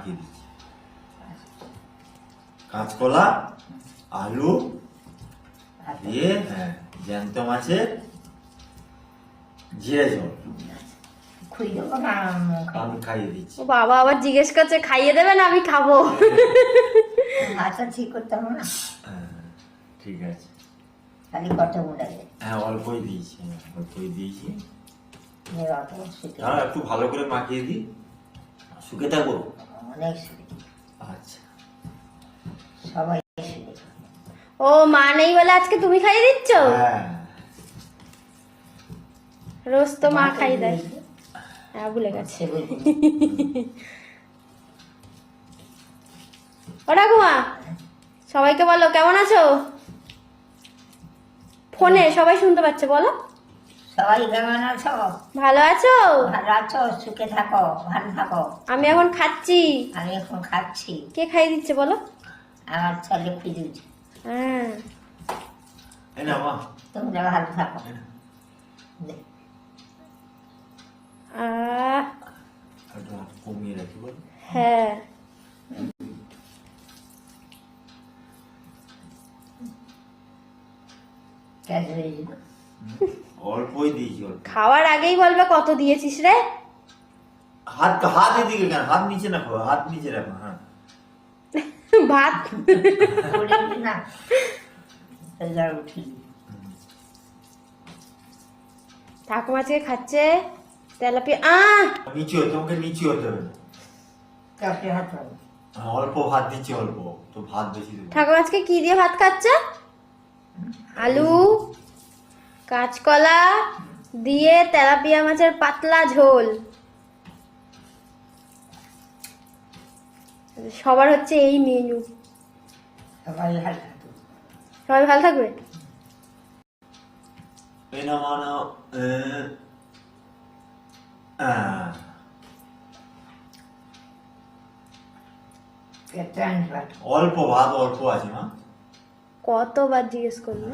দিচ্ছি কাঁচকলা আলু দিয়ে হ্যাঁ জ্যান্ত মাছের জিরে ঝোল আমি খাইয়ে দিচ্ছি। ও বাবা আবার জিজ্ঞেস করছে খাইয়ে দেবেন, আমি খাবো। আচ্ছা ঠিক করতে হবে না, ঠিক আছে। খালি কত মুড়ে হ্যাঁ অল্পই দিয়েছি, শুকে দাঁড়া একটু ভালো করে মাখিয়ে দিই, শুকে থাকবো অনেক শুকে, আচ্ছা। সবাই শুকে। ও মা নেই বলে আজকে তুমি খাইয়ে দিচ্ছ? হ্যাঁ রোজ তো মা খাই দেয়। হ্যাঁ ভুলে গেছে। ও ঠাকুমা সবাইকে বলো কেমন আছো, ফোনে সবাই শুনতে পাচ্ছে, বলো সবাই কেমন আছো? ভালো আছো? ভালো আছো, সুখে থাকো, ভালো থাকো। আমি এখন খাচ্ছি। আমি এখন খাচ্ছি। কে খাইয়ে দিচ্ছে বলো? আমার ছেলে খুঁজুছে। হ্যাঁ এই না মা, তোমরা ভালো থাকো। আহ একটু কমিয়ে রাখি বল। হ্যাঁ অল্পই দিয়েছি অল্প। খাওয়ার আগেই বলবে কত দিয়েছিস রে। হাত হাত এদিকে কেন, হাত নিচে রাখো, হাত নিচে রাখো। হ্যাঁ ভাত না উঠি ঠাকুমা আজকে খাচ্ছে তেলাপিয়া। নিচে হতে, তোমাকে নিচে হতে হবে না। কাপড়ে হাত হবে। অল্প ভাত দিচ্ছি, অল্প তো ভাত বেশি দেবো। ঠাকুমা আজকে কি দিয়ে ভাত খাচ্ছে? আলু কাঁচকলা দিয়ে তেলাপিয়া মাছের পাতলা ঝোল। সবার হচ্ছে এই মেনু। সবাই ভালো থাকো। সবাই ভালো থাকবে। এই না মানো পেটে আনবে। অল্প ভাত অল্প আছে মা। কতবার জিজ্ঞেস করলে?